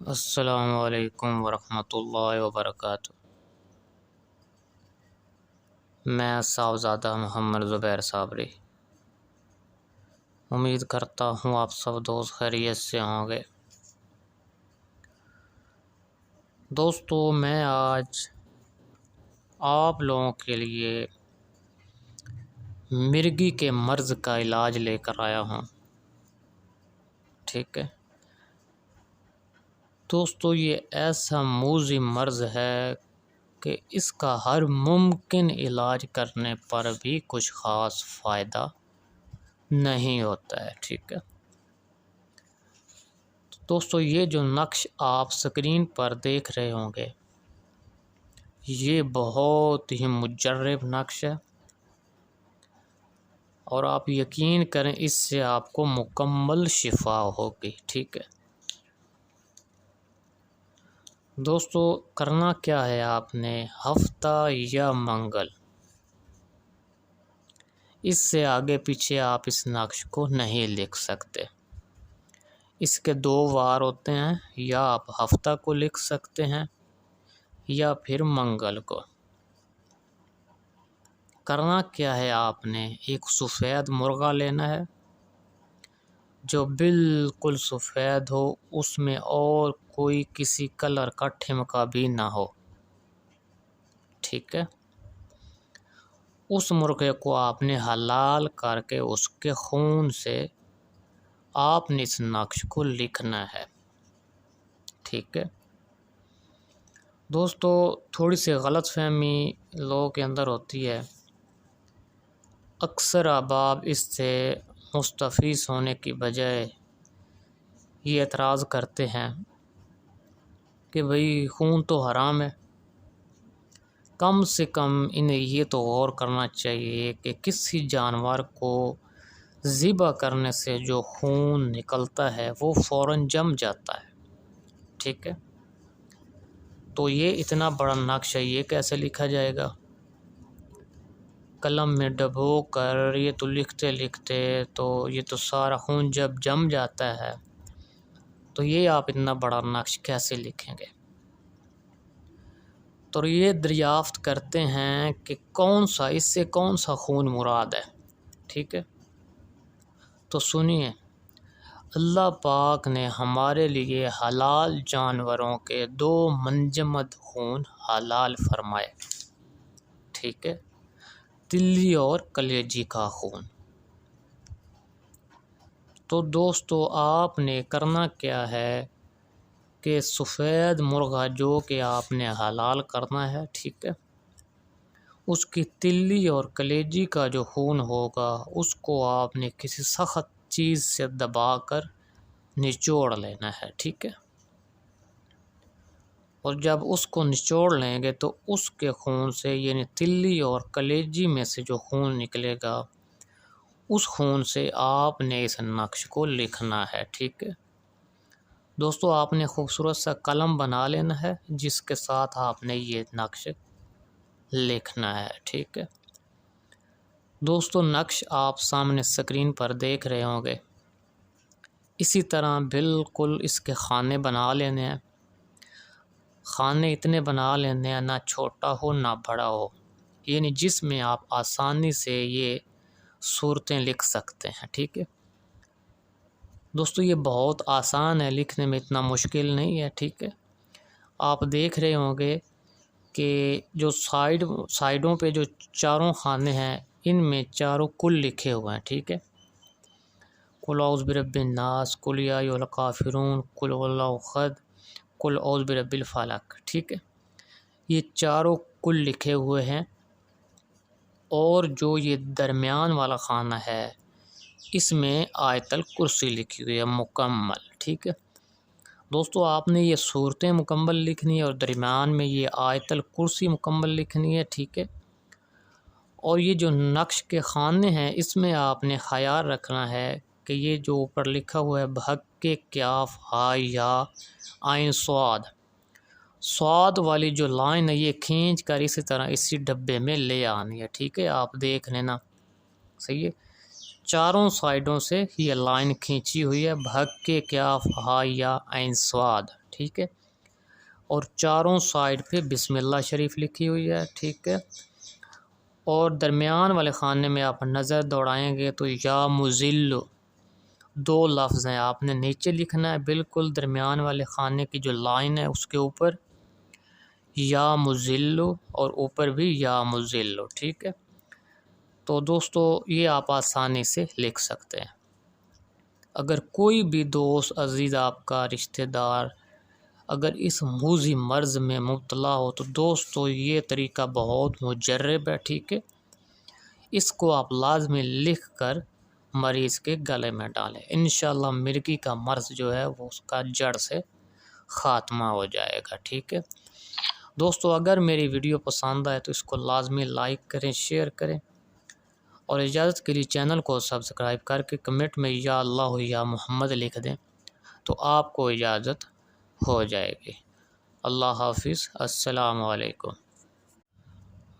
السلام علیکم ورحمۃ اللہ وبرکاتہ۔ میں صاحبزادہ محمد زبیر صابری امید کرتا ہوں آپ سب دوست خیریت سے ہوں گے۔ دوستو، میں آج آپ لوگوں کے لیے مرگی کے مرض کا علاج لے کر آیا ہوں، ٹھیک ہے دوستو۔ یہ ایسا موذی مرض ہے کہ اس کا ہر ممکن علاج کرنے پر بھی کچھ خاص فائدہ نہیں ہوتا ہے، ٹھیک ہے دوستو۔ یہ جو نقش آپ سکرین پر دیکھ رہے ہوں گے، یہ بہت ہی مجرب نقش ہے، اور آپ یقین کریں اس سے آپ کو مکمل شفا ہوگی، ٹھیک ہے دوستو۔ کرنا کیا ہے، آپ نے ہفتہ یا منگل، اس سے آگے پیچھے آپ اس نقش کو نہیں لکھ سکتے۔ اس کے دو وار ہوتے ہیں، یا آپ ہفتہ کو لکھ سکتے ہیں یا پھر منگل کو۔ کرنا کیا ہے، آپ نے ایک سفید مرغا لینا ہے جو بالکل سفید ہو، اس میں اور کوئی کسی کلر کا ٹھمکا بھی نہ ہو، ٹھیک ہے۔ اس مرغے کو آپ نے حلال کر کے اس کے خون سے آپ نے اس نقش کو لکھنا ہے، ٹھیک ہے دوستو۔ تھوڑی سی غلط فہمی لوگوں کے اندر ہوتی ہے، اکثر احباب اس سے مستفیض ہونے کی بجائے یہ اعتراض کرتے ہیں کہ بھئی خون تو حرام ہے، کم سے کم انہیں یہ تو غور کرنا چاہیے کہ کسی جانور کو ذبح کرنے سے جو خون نکلتا ہے وہ فوراً جم جاتا ہے، ٹھیک ہے تو یہ اتنا بڑا نقش ہے، یہ کیسے لکھا جائے گا؟ قلم میں ڈبو کر یہ تو لکھتے لکھتے تو یہ تو سارا خون جب جم جاتا ہے تو یہ آپ اتنا بڑا نقش کیسے لکھیں گے؟ تو یہ دریافت کرتے ہیں کہ اس سے کون سا خون مراد ہے، ٹھیک ہے تو سنیے، اللہ پاک نے ہمارے لیے حلال جانوروں کے دو منجمد خون حلال فرمائے، ٹھیک ہے، تلی اور کلیجی کا خون۔ تو دوستو، آپ نے کرنا کیا ہے کہ سفید مرغا جو کہ آپ نے حلال کرنا ہے، ٹھیک ہے، اس کی تلی اور کلیجی کا جو خون ہوگا اس کو آپ نے کسی سخت چیز سے دبا کر نچوڑ لینا ہے، ٹھیک ہے، اور جب اس کو نچوڑ لیں گے تو اس کے خون سے، یعنی تلی اور کلیجی میں سے جو خون نکلے گا اس خون سے آپ نے اس نقش کو لکھنا ہے، ٹھیک ہے دوستو۔ آپ نے خوبصورت سا قلم بنا لینا ہے جس کے ساتھ آپ نے یہ نقش لکھنا ہے، ٹھیک ہے دوستو۔ نقش آپ سامنے سکرین پر دیکھ رہے ہوں گے، اسی طرح بالکل اس کے خانے بنا لینے ہیں۔ خانے اتنے بنا لینے ہیں، نہ چھوٹا ہو نہ بڑا ہو، یعنی جس میں آپ آسانی سے یہ صورتیں لکھ سکتے ہیں، ٹھیک ہے دوستو۔ یہ بہت آسان ہے، لکھنے میں اتنا مشکل نہیں ہے، ٹھیک ہے۔ آپ دیکھ رہے ہوں گے کہ جو سائیڈوں پہ جو چاروں خانے ہیں ان میں چاروں کل لکھے ہوئے ہیں، ٹھیک ہے، قل اعوذ برب الناس، قل یا ایھا الکافرون، قل هو اللہ احد، قل اعوذ برب الفلق، ٹھیک ہے، یہ چاروں کل لکھے ہوئے ہیں، اور جو یہ درمیان والا خانہ ہے اس میں آیت الکرسی لکھی ہوئی ہے مکمل، ٹھیک ہے دوستو۔ آپ نے یہ صورتیں مکمل لکھنی ہے اور درمیان میں یہ آیت الکرسی مکمل لکھنی ہے، ٹھیک ہے، اور یہ جو نقش کے خانے ہیں اس میں آپ نے خیال رکھنا ہے کہ یہ جو اوپر لکھا ہوا ہے بھگ کیاف ہا یا عین سواد والی جو لائن ہے یہ کھینچ کر اسی طرح اسی ڈبے میں لے آنی ہے، ٹھیک ہے، آپ دیکھ لینا، صحیح ہے چاروں سائڈوں سے یہ لائن کھینچی ہوئی ہے، بھگ کے کاف ہا یا عین صاد، ٹھیک ہے، اور چاروں سائڈ پہ بسم اللہ شریف لکھی ہوئی ہے، ٹھیک ہے، اور درمیان والے خانے میں آپ نظر دوڑائیں گے تو یا مذل، دو لفظ ہیں، آپ نے نیچے لکھنا ہے بالکل درمیان والے خانے کی جو لائن ہے اس کے اوپر یا مذل، اور اوپر بھی یا مذل، ٹھیک ہے۔ تو دوستو یہ آپ آسانی سے لکھ سکتے ہیں۔ اگر کوئی بھی دوست عزیز آپ کا رشتہ دار اگر اس موذی مرض میں مبتلا ہو تو دوستو یہ طریقہ بہت مجرب ہے، ٹھیک ہے، اس کو آپ لازمی لکھ کر مریض کے گلے میں ڈالیں، انشاءاللہ مرگی کا مرض جو ہے وہ اس کا جڑ سے خاتمہ ہو جائے گا، ٹھیک ہے۔ دوستو اگر میری ویڈیو پسند آئے تو اس کو لازمی لائک کریں، شیئر کریں، اور اجازت کے لیے چینل کو سبسکرائب کر کے کمنٹ میں یا اللہ یا محمد لکھ دیں تو آپ کو اجازت ہو جائے گی۔ اللہ حافظ، السلام علیکم۔